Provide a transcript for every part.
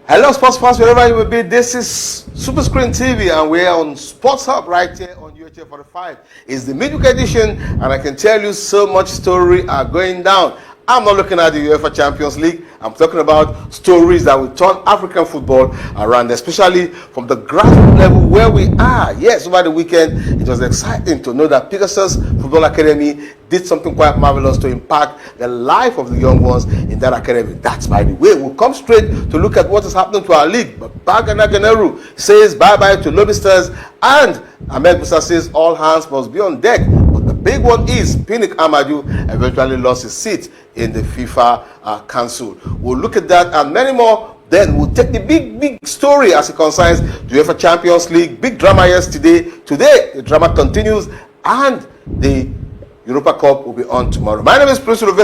Hello, sports fans, wherever you will be. This is Superscreen TV, and we're on Sports Hub right here on UHF 45. It's the midweek edition, and I can tell you so much story are going down. I'm not looking at the UEFA Champions League. I'm talking about stories that will turn African football around, especially from the grassroots level where we are. Yes, over the weekend, it was exciting to know that PEGASUS Football Academy did something quite marvelous to impact the life of the young ones in that academy. That's by the way. We'll come straight to look at what is happening to our league. But Bagana Ganeru says bye-bye to Lobby Stars, and Ahmed Musa says all hands must be on deck. But the big one is Pinnick Amadou eventually lost his seat in the FIFA Council. We'll look at that and many more. Then we'll take the big story as it concerns the UEFA Champions League. Big drama yesterday. Today, the drama continues, and the Europa Cup will be on tomorrow. My name is Prince Will,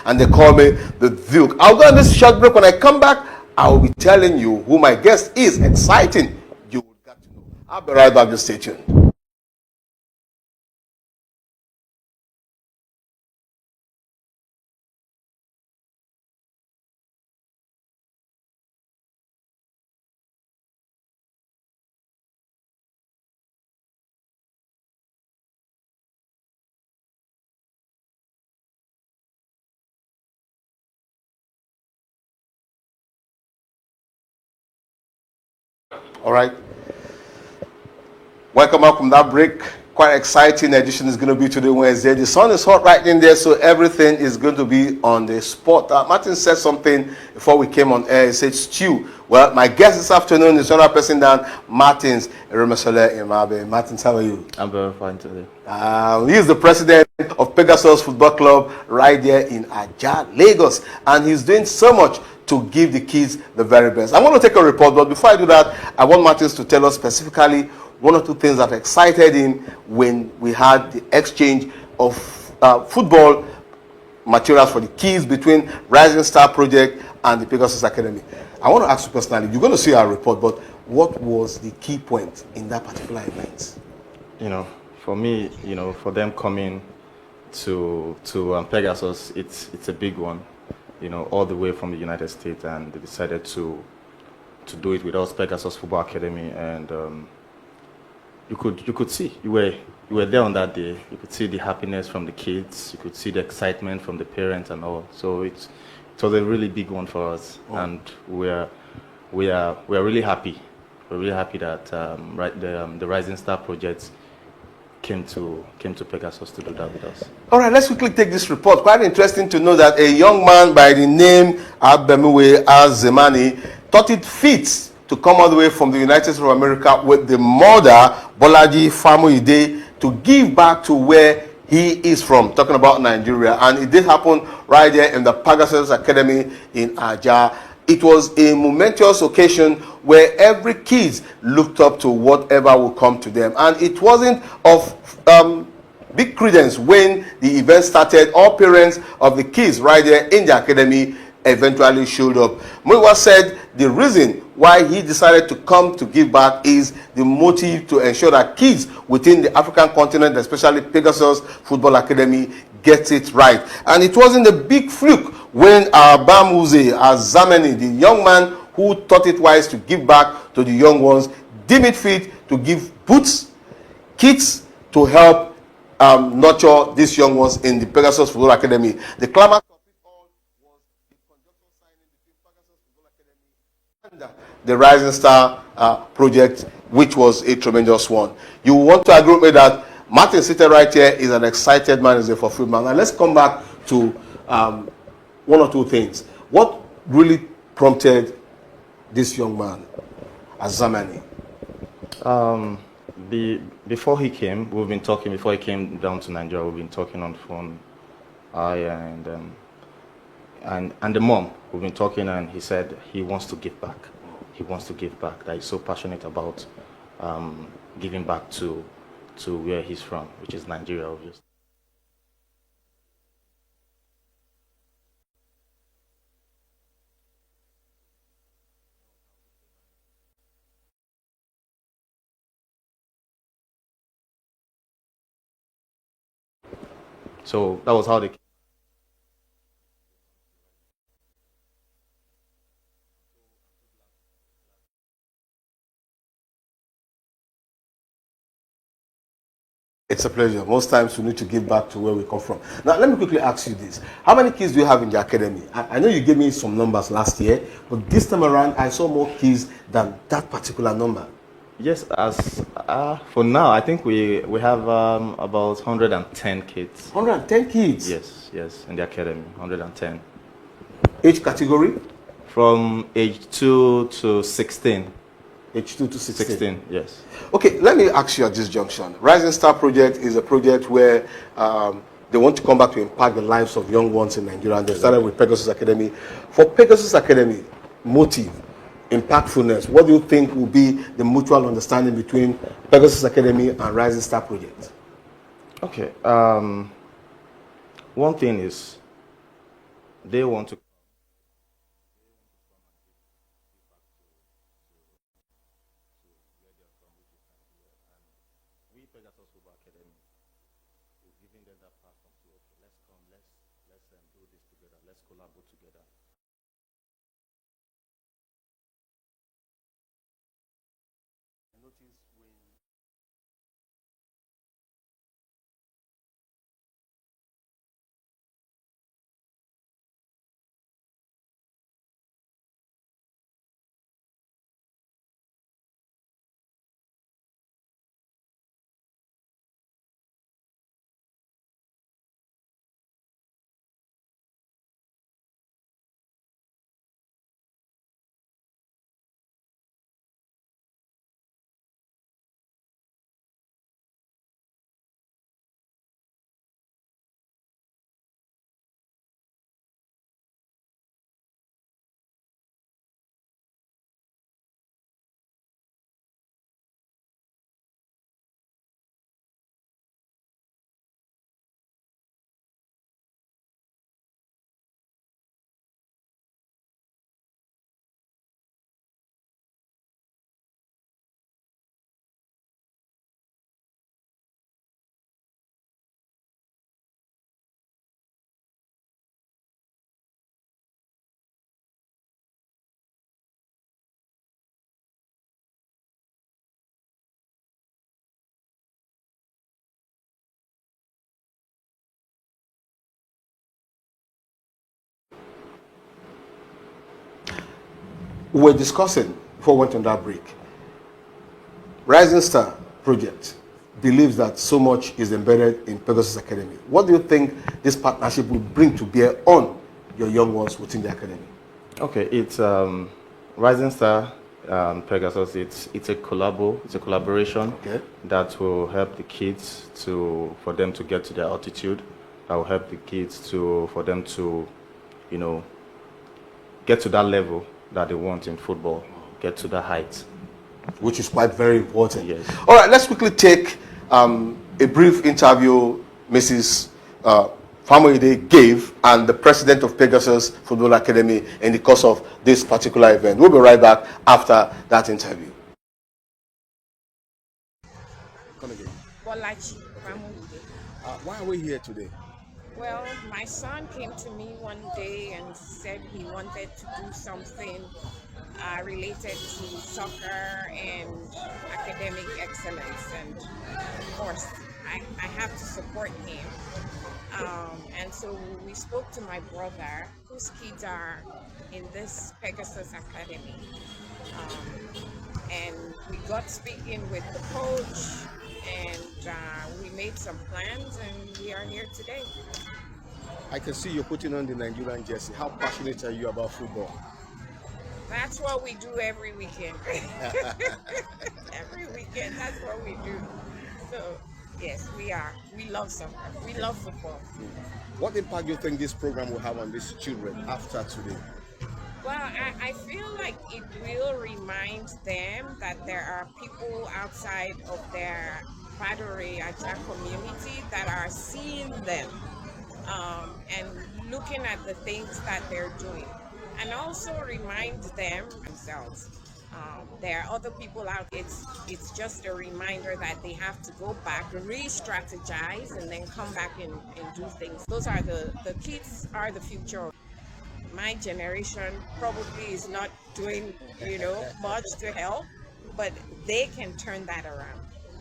and they call me the Duke. I'll go on this short break. When I come back, I will be telling you who my guest is. Exciting. You will get to know. I'll be right back. Just stay tuned. All right. Welcome back from that break. Quite exciting edition is going to be today, Wednesday. The sun is hot right in there, so everything is going to be on the spot. Martin said something before we came on air. He said, Stew. Well, my guest this afternoon is another person than Martins Eremesole Imabe. Martins, how are you? I'm very fine today. He is the president of PEGASUS Football Club right there in Ajah, Lagos. And he's doing so much to give the kids the very best. I'm going to take a report, but before I do that, I want Martins to tell us specifically one or two things that excited him when we had the exchange of football materials for the kids between Rising Star Project and the PEGASUS Academy. I want to ask you personally, you're going to see our report, but what was the key point in that particular event? For me, for them coming to PEGASUS, it's a big one, all the way from the United States, and they decided to do it with us, PEGASUS Football Academy, and you could see, you were there on that day. You could see the happiness from the kids. You could see the excitement from the parents and all. So it was a really big one for us, and we are really happy. We're really happy that the Rising Star Project came to PEGASUS to do that with us. All right, let's quickly take this report. Quite interesting to know that a young man by the name Abemiwe Azemani thought it fit to come all the way from the United States of America with the mother, Bolaji Famuide, to give back to where he is from, talking about Nigeria. And it did happen right there in the PEGASUS Academy in Ajah. It was a momentous occasion where every kid looked up to whatever would come to them. And it wasn't of big credence when the event started. All parents of the kids right there in the academy eventually showed up. Muiwa said the reason why he decided to come to give back is the motive to ensure that kids within the African continent, especially PEGASUS Football Academy, gets it right. And it wasn't a big fluke when Bamuze Azameni, the young man who thought it wise to give back to the young ones, deemed it fit to give boots, kits to help nurture these young ones in the PEGASUS Football Academy. The climax of it all was the conjunction signing between PEGASUS Football Academy and the Rising Star Project, which was a tremendous one. You want to agree with me that Martin seated right here is an excited man, is a fulfilled man. And let's come back to one or two things. What really prompted this young man, Azamani? Before he came, we've been talking. Before he came down to Nigeria, we've been talking on the phone. And the mom, we've been talking, and he said he wants to give back. He wants to give back. That he's so passionate about giving back to where he's from, which is Nigeria, obviously. So that was how they. It's a pleasure. Most times we need to give back to where we come from. Now, let me quickly ask you this. How many kids do you have in the academy? I know you gave me some numbers last year, but this time around, I saw more kids than that particular number. Yes, as for now, I think we have about 110 kids. 110 kids? Yes, in the academy, 110. Age category? From age 2 to 16. Age 2 to 16? 16, yes. Okay, let me ask you at this junction. Rising Star Project is a project where they want to come back to impact the lives of young ones in Nigeria, and they started with Pegasus Academy. For Pegasus Academy, motive, impactfulness, what do you think will be the mutual understanding between Pegasus Academy and Rising Star Project? Okay, one thing is they want to we Pegasus Football Academy is giving them that platform to, okay, let's come, let's do this together, let's collaborate together. I noticed when We were discussing before we went on that break. Rising Star Project believes that so much is embedded in Pegasus Academy. What do you think this partnership will bring to bear on your young ones within the academy? okay, it's Rising Star Pegasus. It's a collaboration Okay. that will help the kids for them to get to their altitude. That will help the kids for them to, you know, get to that level that they want in football, get to the height. Which is quite very important. Yes. All right, let's quickly take a brief interview Mrs. Famoide gave and the president of Pegasus Football Academy in the course of this particular event. We'll be right back after that interview. Come again. Bolachi Famoide. Why are we here today? Well, my son came to me one day and said he wanted to do something related to soccer and academic excellence, and of course I have to support him. And so we spoke to my brother, whose kids are in this Pegasus Academy, and we got speaking with the coach, and we made some plans, and we are here today. I can see you're putting on the Nigerian jersey. How passionate are you about football? That's what we do every weekend. Every weekend, that's what we do. So, yes, we are. We love soccer. We love football. What impact do you think this program will have on these children after today? Well, I feel like it will remind them that there are people outside of their Badore Aja community that are seeing them and looking at the things that they're doing. And also remind them themselves. There are other people out. It's just a reminder that they have to go back, re-strategize, and then come back and do things. Those are the kids are the future. My generation probably is not doing, much to help, but they can turn that around.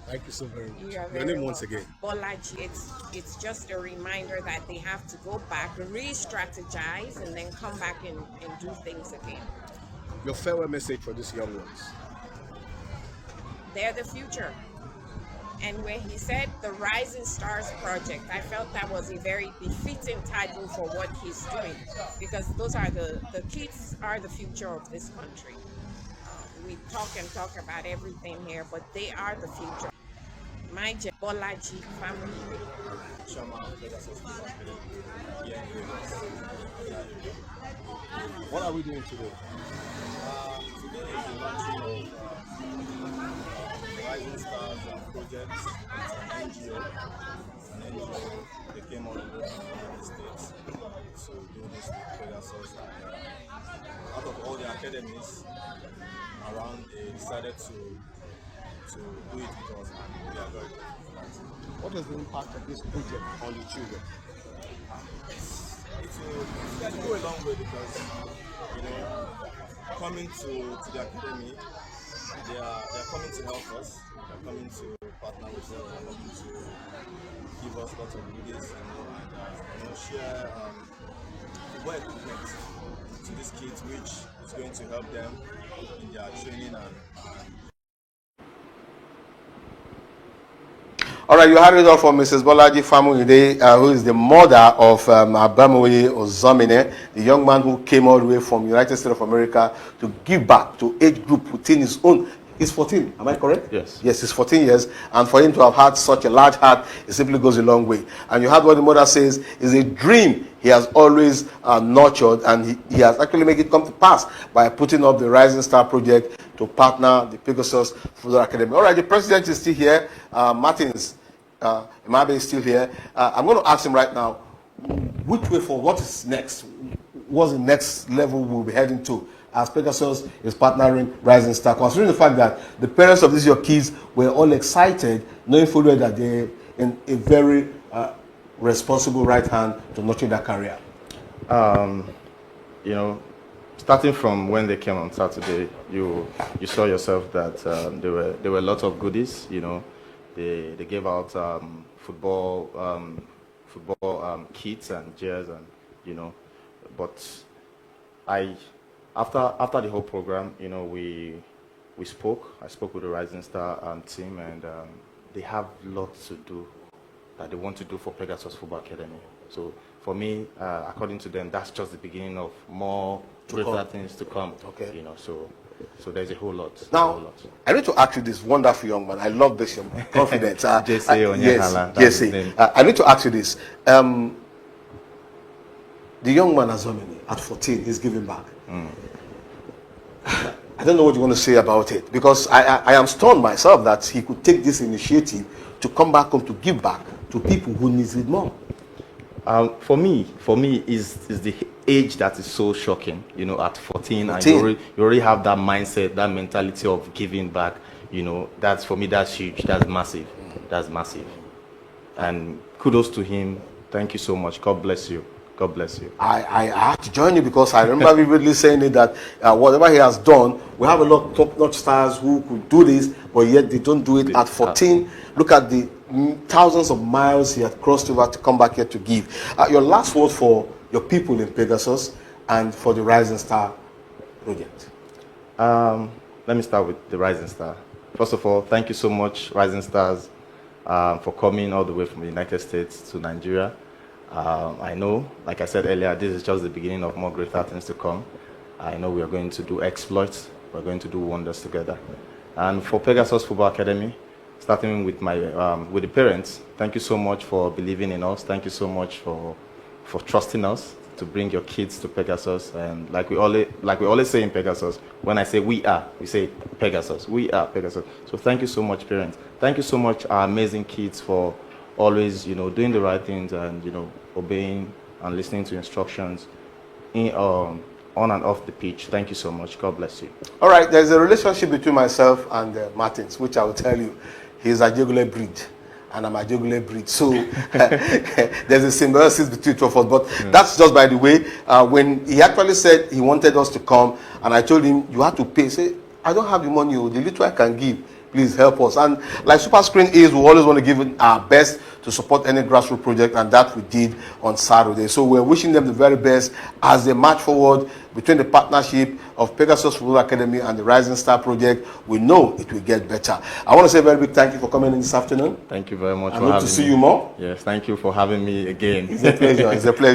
Thank you so very much. You are Your very name once welcome. again. Bolaji, it's just a reminder that they have to go back, re-strategize, and then come back and do things again. Your farewell message for these young ones. They're the future. And when he said the Rising Stars Project, I felt that was a very befitting title for what he's doing, because those are the kids are the future of this country. We talk and talk about everything here, but they are the future. My Bolaji family. What are we doing today? Today is the launching of Rising Stars Project. It's an NGO. They came all the way from the United States to do this with PEGASUS. Out of all the academies around, they decided to do it with us, and we are very grateful for that. What is the impact of this project on the children? It will go a long way because, you know, coming to the academy, they are coming to help us. They're coming to partner with us. They're coming to give us lots of goodies, and share football equipment to these kids, which is going to help them in their training and All right, you heard it all from Mrs. Bolaji Famuyide, who is the mother of Abamoye Ozomine, the young man who came all the way from the United States of America to give back to age group within his own. He's 14, am I correct? Yes. Yes, he's 14 years, and for him to have had such a large heart, it simply goes a long way. And you heard what the mother says is a dream he has always nurtured, and he has actually made it come to pass by putting up the Rising Star Project to partner the PEGASUS Football Academy. All right, the president is still here. Martins Imabe is still here. I'm going to ask him right now, which way for what is next? What's the next level we'll be heading to as PEGASUS is partnering Rising Star? Considering the fact that the parents of these your kids were all excited, knowing fully that they're in a very responsible right hand to nurture their career. you know, starting from when they came on Saturday, you saw yourself that there were lots of goodies. You know, they gave out football kits and chairs, and but after the whole program, we spoke. I spoke with the Rising Star team, and they have lots to do that they want to do for PEGASUS Football Academy. So for me, according to them, that's just the beginning of more greater things to come. Okay. So there's a whole lot. Now, I need to ask you this wonderful young man. I love this young man. Confidence. Yes. I need to ask you this. The young man Azomini, at 14, is giving back. I don't know what you want to say about it, because I am stunned myself that he could take this initiative to come back home to give back to people who need it more. For me, is the age that is so shocking. At 14, and you already have that mindset, that mentality of giving back. That's, for me, that's huge. That's massive. That's massive. And kudos to him. Thank you so much. God bless you. God bless you. I have to join you, because I remember vividly saying it that whatever he has done, we have a lot of top-notch stars who could do this, but yet they don't do it at 14. Look at the thousands of miles he had crossed over to come back here to give. Your last word for your people in PEGASUS and for the Rising Star project. Let me start with the Rising Star. First of all, thank you so much, Rising Stars, for coming all the way from the United States to Nigeria. I know, like I said earlier, this is just the beginning of more greater things to come. I know we are going to do exploits. We're going to do wonders together. And for PEGASUS Football Academy, starting with with the parents, thank you so much for believing in us. Thank you so much for trusting us to bring your kids to PEGASUS. And like we always say in PEGASUS, when I say we say PEGASUS. We are PEGASUS. So thank you so much, parents. Thank you so much, our amazing kids, for always, doing the right things and, obeying and listening to instructions on and off the pitch. Thank you so much. God bless you. All right, there's a relationship between myself and Martins, which I will tell you. He's a jugular breed, and I'm a jugular breed. So there's a symbiosis between two of us. But that's just by the way. When he actually said he wanted us to come, and I told him, you have to pay. Say, I don't have the money. The little I can give please help us. And like Superscreen is, we always want to give it our best to support any grassroots project, and that we did on Saturday. So we're wishing them the very best as they march forward between the partnership of PEGASUS Football Academy and the Rising Star Project. We know it will get better. I want to say a very big thank you for coming in this afternoon. Thank you very much I for hope having to see me. you more. Yes, thank you for having me again. It's a pleasure. It's a pleasure.